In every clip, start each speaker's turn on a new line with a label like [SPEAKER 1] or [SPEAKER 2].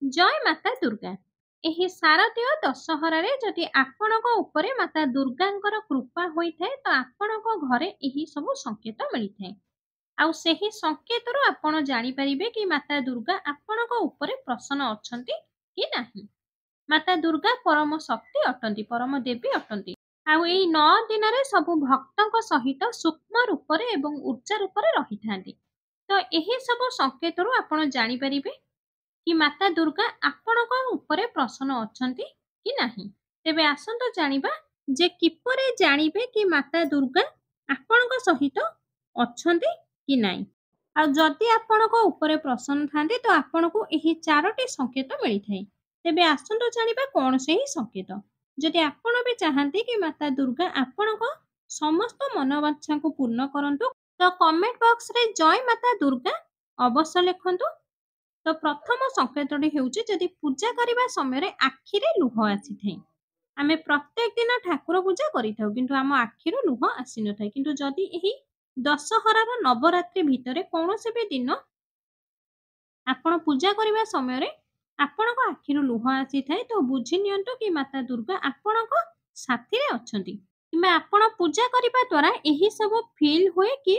[SPEAKER 1] ଜୟ ମାତା ଦୁର୍ଗା। ଏହି ଶାରଦୀୟ ଦଶହରାରେ ଯଦି ଆପଣଙ୍କ ଉପରେ ମାତା ଦୁର୍ଗାଙ୍କର କୃପା ହୋଇଥାଏ ତ ଆପଣଙ୍କ ଘରେ ଏହି ସବୁ ସଂକେତ ମିଳିଥାଏ। ଆଉ ସେହି ସଂକେତରୁ ଆପଣ ଜାଣିପାରିବେ କି ମାତା ଦୁର୍ଗା ଆପଣଙ୍କ ଉପରେ ପ୍ରସନ୍ନ ଅଛନ୍ତି କି ନାହିଁ। ମାତା ଦୁର୍ଗା ପରମ ଶକ୍ତି ଅଟନ୍ତି, ପରମ ଦେବୀ ଅଟନ୍ତି। ଆଉ ଏଇ 9 ଦିନରେ ସବୁ ଭକ୍ତଙ୍କ ସହିତ ସୂକ୍ଷ୍ମ ରୂପରେ ଏବଂ ଉର୍ଜା ରୂପରେ ରହିଥାନ୍ତି। ତ ଏହି ସବୁ ସଂକେତରୁ ଆପଣ ଜାଣିପାରିବେ କି ମାତା ଦୁର୍ଗା ଆପଣଙ୍କ ଉପରେ ପ୍ରସନ୍ନ ଅଛନ୍ତି କି ନାହିଁ। ତେବେ ଆସନ୍ତୁ ଜାଣିବା ଯେ କିପରି ଜାଣିବେ କି ମାତା ଦୁର୍ଗା ଆପଣଙ୍କ ସହିତ ଅଛନ୍ତି କି ନାହିଁ। ଆଉ ଯଦି ଆପଣଙ୍କ ଉପରେ ପ୍ରସନ୍ନ ଥାନ୍ତି ତ ଆପଣଙ୍କୁ ଏହି 4ଟି ସଂକେତ ମିଳିଥାଏ। ତେବେ ଆସନ୍ତୁ ଜାଣିବା କଣ ସେହି ସଂକେତ। ଯଦି ଆପଣ ବି ଚାହାନ୍ତି କି ମାତା ଦୁର୍ଗା ଆପଣଙ୍କ ସମସ୍ତ ମନୋବାଞ୍ଛାକୁ ପୂର୍ଣ୍ଣ କରନ୍ତୁ ତ କମେଣ୍ଟ ବକ୍ସରେ ଜୟ ମାତା ଦୁର୍ଗା ଅବଶ୍ୟ ଲେଖନ୍ତୁ। ତ ପ୍ରଥମ ସଂକେତଟି ହେଉଛି ଯଦି ପୂଜା କରିବା ସମୟରେ ଆଖିରେ ଲୁହ ଆସିଥାଏ। ଆମେ ପ୍ରତ୍ୟେକ ଦିନ ଠାକୁର ପୂଜା କରିଥାଉ କିନ୍ତୁ ଆମ ଆଖିରୁ ଲୁହ ଆସିନଥାଏ। କିନ୍ତୁ ଯଦି ଏହି ଦଶହରାର ନବରାତ୍ରି ଭିତରେ କୌଣସି ବି ଦିନ ଆପଣ ପୂଜା କରିବା ସମୟରେ ଆପଣଙ୍କ ଆଖିରୁ ଲୁହ ଆସିଥାଏ ତ ବୁଝି ନିଅନ୍ତୁ କି ମାତା ଦୁର୍ଗା ଆପଣଙ୍କ ସାଥିରେ ଅଛନ୍ତି। କିମ୍ବା ଆପଣ ପୂଜା କରିବା ଦ୍ୱାରା ଏହି ସବୁ ଫିଲ୍ ହୁଏ କି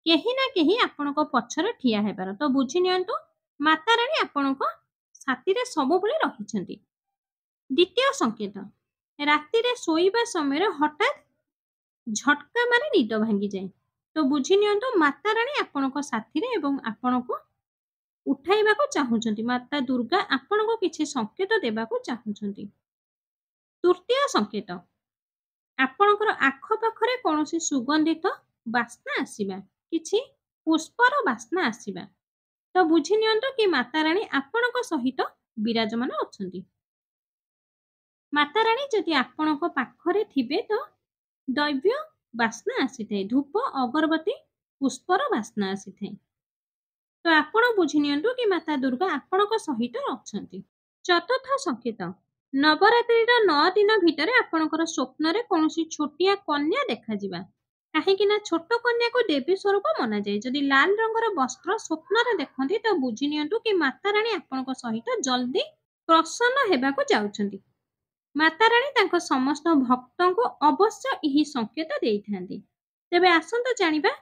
[SPEAKER 1] କେହି ନା କେହି ଆପଣଙ୍କ ପଛରେ ଠିଆ ହେବାର। ତ ବୁଝି ନିଅନ୍ତୁ ମାତା ରାଣୀ ଆପଣଙ୍କ ସାଥିରେ ସବୁବେଳେ ରହିଛନ୍ତି। ଦ୍ୱିତୀୟ ସଂକେତ, ରାତିରେ ଶୋଇବା ସମୟରେ ହଠାତ୍ ଝଟକା ମାରି ନିଦ ଭାଙ୍ଗିଯାଏ। ତ ବୁଝି ନିଅନ୍ତୁ ମାତା ରାଣୀ ଆପଣଙ୍କ ସାଥିରେ ଏବଂ ଆପଣଙ୍କୁ ଉଠାଇବାକୁ ଚାହୁଁଛନ୍ତି। ମାତା ଦୁର୍ଗା ଆପଣଙ୍କୁ କିଛି ସଂକେତ ଦେବାକୁ ଚାହୁଁଛନ୍ତି। ତୃତୀୟ ସଂକେତ, ଆପଣଙ୍କର ଆଖପାଖରେ କୌଣସି ସୁଗନ୍ଧିତ ବାସ୍ନା ଆସିବା, କିଛି ପୁଷ୍ପର ବାସ୍ନା ଆସିବା। ତ ବୁଝି ନିଅନ୍ତୁ କି ମାତା ରାଣୀ ଆପଣଙ୍କ ସହିତ ବିରାଜମାନ ଅଛନ୍ତି। ମାତା ରାଣୀ ଯଦି ଆପଣଙ୍କ ପାଖରେ ଥିବେ ତ ଦୈବ୍ୟ ବାସ୍ନା ଆସିଥାଏ, ଧୂପ ଅଗରବତୀ ପୁଷ୍ପର ବାସ୍ନା ଆସିଥାଏ। ତ ଆପଣ ବୁଝି ନିଅନ୍ତୁ କି ମାତା ଦୁର୍ଗା ଆପଣଙ୍କ ସହିତ ଅଛନ୍ତି। ଚତୁର୍ଥ ସଂକେତ, ନବରାତ୍ରିର 9 ଦିନ ଭିତରେ ଆପଣଙ୍କର ସ୍ୱପ୍ନରେ କୌଣସି ଛୋଟିଆ କନ୍ୟା ଦେଖାଯିବା। କାହିଁକି ନା ଛୋଟ କନ୍ୟାକୁ ଦେବୀ ସ୍ୱରୂପ ମନାଯାଏ। ଯଦି ଲାଲ ରଙ୍ଗର ବସ୍ତ୍ର ସ୍ୱପ୍ନରେ ଦେଖନ୍ତି ତ ବୁଝି ନିଅନ୍ତୁ କି ମାତା ରାଣୀ ଆପଣଙ୍କ ସହିତ ଜଲ୍ଦି ପ୍ରସନ୍ନ ହେବାକୁ ଯାଉଛନ୍ତି। ମାତା ରାଣୀ ତାଙ୍କ ସମସ୍ତ ଭକ୍ତଙ୍କୁ ଅବଶ୍ୟ ଏହି ସଂକେତ ଦେଇଥାନ୍ତି। ତେବେ ଆସନ୍ତୁ ଜାଣିବା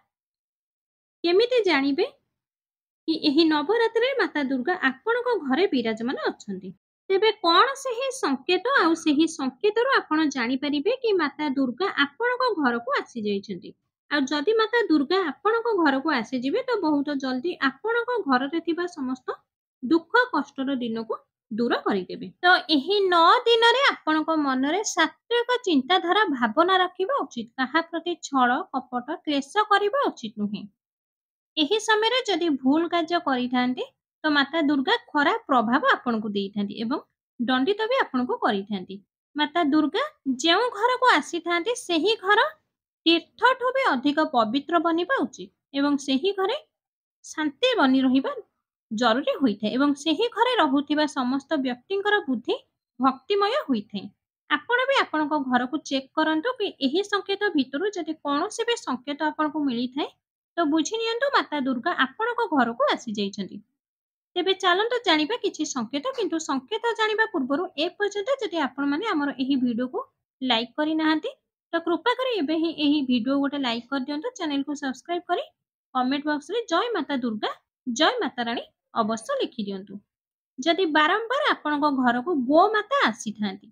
[SPEAKER 1] କେମିତି ଜାଣିବେ କି ଏହି ନବରାତ୍ରିରେ ମାତା ଦୁର୍ଗା ଆପଣଙ୍କ ଘରେ ବିରାଜମାନ ଅଛନ୍ତି। ତେବେ କଣ ସେହି ସଂକେତ ଆଉ ସେହି ସଂକେତରୁ ଆପଣ ଜାଣିପାରିବେ କି ମାତା ଦୁର୍ଗା ଆପଣଙ୍କ ଘରକୁ ଆସିଯାଇଛନ୍ତି। ଆଉ ଯଦି ମାତା ଦୁର୍ଗା ଆପଣଙ୍କ ଘରକୁ ଆସିଯିବେ ତ ବହୁତ ଜଲ୍ଦି ଆପଣଙ୍କ ଘରରେ ଥିବା ସମସ୍ତ ଦୁଃଖ କଷ୍ଟର ଦିନକୁ ଦୂର କରିଦେବେ। ତ ଏହି 9 ଦିନରେ ଆପଣଙ୍କ ମନରେ ସାତ୍ବିକ ଚିନ୍ତାଧାରା ଭାବନା ରଖିବା ଉଚିତ। କାହା ପ୍ରତି ଛଳ କପଟ କ୍ଲେଶ କରିବା ଉଚିତ ନୁହେଁ। ଏହି ସମୟରେ ଯଦି ଭୁଲ କାର୍ଯ୍ୟ କରିଥାନ୍ତି ତ ମାତା ଦୁର୍ଗା ଖରାପ ପ୍ରଭାବ ଆପଣଙ୍କୁ ଦେଇଥାନ୍ତି ଏବଂ ଦଣ୍ଡିତ ବି ଆପଣଙ୍କୁ କରିଥାନ୍ତି। ମାତା ଦୁର୍ଗା ଯେଉଁ ଘରକୁ ଆସିଥାନ୍ତି ସେହି ଘର ତୀର୍ଥଠୁ ବି ଅଧିକ ପବିତ୍ର ବନିବା ଉଚିତ ଏବଂ ସେହି ଘରେ ଶାନ୍ତି ବନି ରହିବା ଜରୁରୀ ହୋଇଥାଏ ଏବଂ ସେହି ଘରେ ରହୁଥିବା ସମସ୍ତ ବ୍ୟକ୍ତିଙ୍କର ବୁଦ୍ଧି ଭକ୍ତିମୟ ହୋଇଥାଏ। ଆପଣ ବି ଆପଣଙ୍କ ଘରକୁ ଚେକ୍ କରନ୍ତୁ କି ଏହି ସଂକେତ ଭିତରୁ ଯଦି କୌଣସି ବି ସଂକେତ ଆପଣଙ୍କୁ ମିଳିଥାଏ ତ ବୁଝି ନିଅନ୍ତୁ ମାତା ଦୁର୍ଗା ଆପଣଙ୍କ ଘରକୁ ଆସିଯାଇଛନ୍ତି। ତେବେ ଚାଲନ୍ତୁ ଜାଣିବା କିଛି ସଂକେତ। କିନ୍ତୁ ସଂକେତ ଜାଣିବା ପୂର୍ବରୁ ଏପର୍ଯ୍ୟନ୍ତ ଯଦି ଆପଣମାନେ ଆମର ଏହି ଭିଡ଼ିଓକୁ ଲାଇକ୍ କରିନାହାନ୍ତି ତ କୃପା କରି ଏବେ ହିଁ ଏହି ଭିଡ଼ିଓ ଗୋଟେ ଲାଇକ୍ କରିଦିଅନ୍ତୁ। ଚ୍ୟାନେଲକୁ ସବସ୍କ୍ରାଇବ୍ କରି କମେଣ୍ଟ ବକ୍ସରେ ଜୟ ମାତା ଦୁର୍ଗା ଜୟ ମାତା ରାଣୀ ଅବଶ୍ୟ ଲେଖିଦିଅନ୍ତୁ। ଯଦି ବାରମ୍ବାର ଆପଣଙ୍କ ଘରକୁ ଗୋମାତା ଆସିଥାନ୍ତି,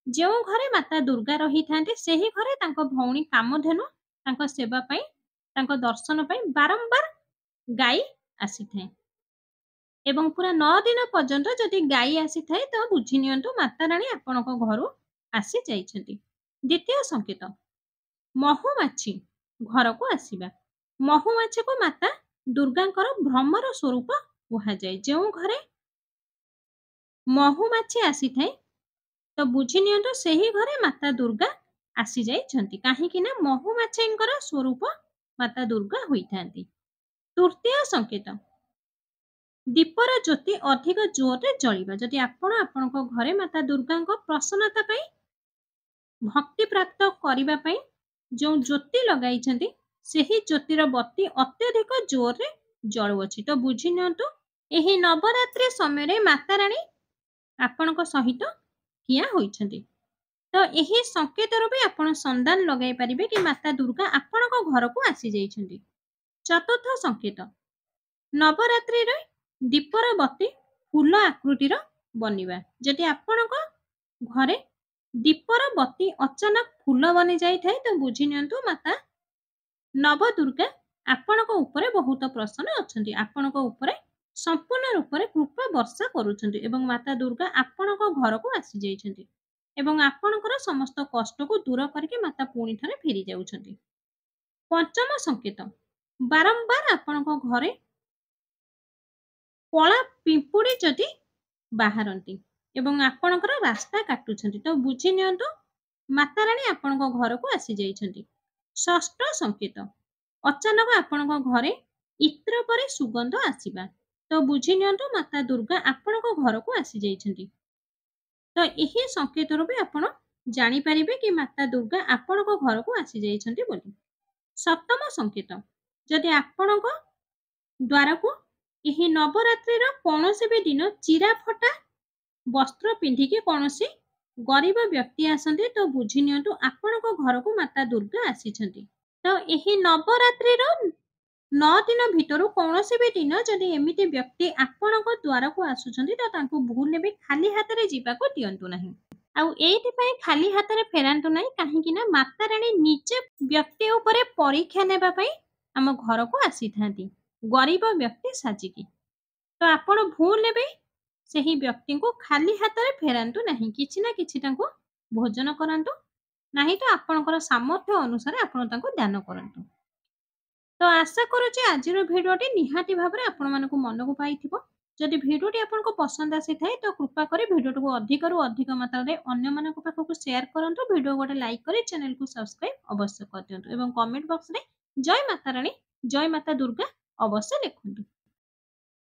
[SPEAKER 1] ଯେଉଁ ଘରେ ମାତା ଦୁର୍ଗା ରହିଥାନ୍ତି ସେହି ଘରେ ତାଙ୍କ ଭଉଣୀ କାମଧେନୁ ତାଙ୍କ ସେବା ପାଇଁ ତାଙ୍କ ଦର୍ଶନ ପାଇଁ ବାରମ୍ବାର ଗାଈ ଆସିଥାଏ ଏବଂ ପୁରା 9 ଦିନ ପର୍ଯ୍ୟନ୍ତ ଯଦି ଗାଈ ଆସିଥାଏ ତ ବୁଝି ନିଅନ୍ତୁ ମାତା ରାଣୀ ଆପଣଙ୍କ ଘରୁ ଆସିଯାଇଛନ୍ତି। ଦ୍ୱିତୀୟ ସଂକେତ, ମହୁମାଛି ଘରକୁ ଆସିବା। ମହୁମାଛିକୁ ମାତା ଦୁର୍ଗାଙ୍କର ଭ୍ରମର ସ୍ୱରୂପ କୁହାଯାଏ। ଯେଉଁ ଘରେ ମହୁମାଛି ଆସିଥାଏ ତ ବୁଝି ନିଅନ୍ତୁ ସେହି ଘରେ ମାତା ଦୁର୍ଗା ଆସିଯାଇଛନ୍ତି। କାହିଁକି ନା ମହୁମାଛିଙ୍କର ସ୍ୱରୂପ ମାତା ଦୁର୍ଗା ହୋଇଥାନ୍ତି। ତୃତୀୟ ସଂକେତ, ଦୀପର ଜ୍ୟୋତି ଅଧିକ ଜୋରରେ ଜଳିବା। ଯଦି ଆପଣ ଆପଣଙ୍କ ଘରେ ମାତା ଦୁର୍ଗାଙ୍କ ପ୍ରସନ୍ନତା ପାଇଁ ଭକ୍ତି ପ୍ରାପ୍ତ କରିବା ପାଇଁ ଯେଉଁ ଜ୍ୟୋତି ଲଗାଇଛନ୍ତି ସେହି ଜ୍ୟୋତିର ବତି ଅତ୍ୟଧିକ ଜୋରରେ ଜଳୁଅଛି। ତ ବୁଝି ନିଅନ୍ତୁ ଏହି ନବରାତ୍ରି ସମୟରେ ମାତା ରାଣୀ ଆପଣଙ୍କ ସହିତ ଠିଆ ହୋଇଛନ୍ତି। ତ ଏହି ସଂକେତରୁ ବି ଆପଣ ସନ୍ଧାନ ଲଗାଇ ପାରିବେ କି ମାତା ଦୁର୍ଗା ଆପଣଙ୍କ ଘରକୁ ଆସିଯାଇଛନ୍ତି। ଚତୁର୍ଥ ସଂକେତ, ନବରାତ୍ରିରେ ଦୀପର ବତୀ ଫୁଲ ଆକୃତିର ବନିବା। ଯଦି ଆପଣଙ୍କ ଘରେ ଦୀପର ବତୀ ଅଚାନକ ଫୁଲ ବନି ଯାଇଥାଏ ତ ବୁଝି ନିଅନ୍ତୁ ମାତା ନବଦୁର୍ଗା ଆପଣଙ୍କ ଉପରେ ବହୁତ ପ୍ରସନ୍ନ ଅଛନ୍ତି। ଆପଣଙ୍କ ଉପରେ ସମ୍ପୂର୍ଣ୍ଣ ରୂପରେ କୃପା ବର୍ଷା କରୁଛନ୍ତି ଏବଂ ମାତା ଦୁର୍ଗା ଆପଣଙ୍କ ଘରକୁ ଆସିଯାଇଛନ୍ତି ଏବଂ ଆପଣଙ୍କର ସମସ୍ତ କଷ୍ଟକୁ ଦୂର କରିକି ମାତା ପୁଣି ଥରେ ଫେରି ଯାଉଛନ୍ତି। ପଞ୍ଚମ ସଂକେତ, ବାରମ୍ବାର ଆପଣଙ୍କ ଘରେ କଳା ପିମ୍ପୁଡ଼ି ଯଦି ବାହାରନ୍ତି ଏବଂ ଆପଣଙ୍କର ରାସ୍ତା କାଟୁଛନ୍ତି ତ ବୁଝି ନିଅନ୍ତୁ ମାତାରାଣୀ ଆପଣଙ୍କ ଘରକୁ ଆସିଯାଇଛନ୍ତି। ଷଷ୍ଠ ସଂକେତ, ଅଚାନକ ଆପଣଙ୍କ ଘରେ ଇତ୍ର ପରି ସୁଗନ୍ଧ ଆସିବା ତ ବୁଝି ନିଅନ୍ତୁ ମାତା ଦୁର୍ଗା ଆପଣଙ୍କ ଘରକୁ ଆସିଯାଇଛନ୍ତି। ତ ଏହି ସଂକେତରୁ ବି ଆପଣ ଜାଣିପାରିବେ କି ମାତା ଦୁର୍ଗା ଆପଣଙ୍କ ଘରକୁ ଆସିଯାଇଛନ୍ତି ବୋଲି। ସପ୍ତମ ସଂକେତ, ଯଦି ଆପଣଙ୍କ ଦ୍ୱାରକୁ ଏହି ନବରାତ୍ରିର କୌଣସି ବି ଦିନ ଚିରା ଫଟା ବସ୍ତ୍ର ପିନ୍ଧିକି କୌଣସି ଗରିବ ବ୍ୟକ୍ତି ଆସନ୍ତି ତ ବୁଝି ନିଅନ୍ତୁ ଆପଣଙ୍କ ଘରକୁ ମାତା ଦୁର୍ଗା ଆସିଛନ୍ତି। ତ ଏହି ନବରାତ୍ରିର 9 ଦିନ ଭିତରୁ କୌଣସି ବି ଦିନ ଯଦି ଏମିତି ବ୍ୟକ୍ତି ଆପଣଙ୍କ ଦ୍ୱାରକୁ ଆସୁଛନ୍ତି ତ ତାଙ୍କୁ ଭୁଲରେ ବି ଖାଲି ହାତରେ ଯିବାକୁ ଦିଅନ୍ତୁ ନାହିଁ। ଆଉ ଏଇଥିପାଇଁ ଖାଲି ହାତରେ ଫେରାନ୍ତୁ ନାହିଁ କାହିଁକି ନା ମାତାରାଣୀ ନିଜେ ବ୍ୟକ୍ତି ଉପରେ ପରୀକ୍ଷା ନେବା ପାଇଁ ଆମ ଘରକୁ ଆସିଥାନ୍ତି ଗରିବ ବ୍ୟକ୍ତି ସାଜିକି। ତ ଆପଣ ଭୁଲରେ ବି ସେହି ବ୍ୟକ୍ତିଙ୍କୁ ଖାଲି ହାତରେ ଫେରାନ୍ତୁ ନାହିଁ। କିଛି ନା କିଛି ତାଙ୍କୁ ଭୋଜନ କରାନ୍ତୁ, ନାହିଁ ତ ଆପଣଙ୍କର ସାମର୍ଥ୍ୟ ଅନୁସାରେ ଆପଣ ତାଙ୍କୁ ଦାନ କରନ୍ତୁ। ତ ଆଶା କରୁଛି ଆଜିର ଭିଡ଼ିଓଟି ନିହାତି ଭାବରେ ଆପଣମାନଙ୍କୁ ମନକୁ ପାଇଥିବ। ଯଦି ଭିଡ଼ିଓଟି ଆପଣଙ୍କୁ ପସନ୍ଦ ଆସିଥାଏ ତ କୃପା କରି ଭିଡ଼ିଓଟିକୁ ଅଧିକରୁ ଅଧିକ ମାତ୍ରାରେ ଅନ୍ୟମାନଙ୍କ ପାଖକୁ ସେୟାର କରନ୍ତୁ। ଭିଡ଼ିଓ ଗୋଟେ ଲାଇକ୍ କରି ଚ୍ୟାନେଲକୁ ସବସ୍କ୍ରାଇବ୍ ଅବଶ୍ୟ କରିଦିଅନ୍ତୁ ଏବଂ କମେଣ୍ଟ ବକ୍ସରେ ଜୟ ମାତା ରାଣୀ, ଜୟ ମାତା ଦୁର୍ଗା ଅବଶ୍ୟ ଲେଖନ୍ତୁ।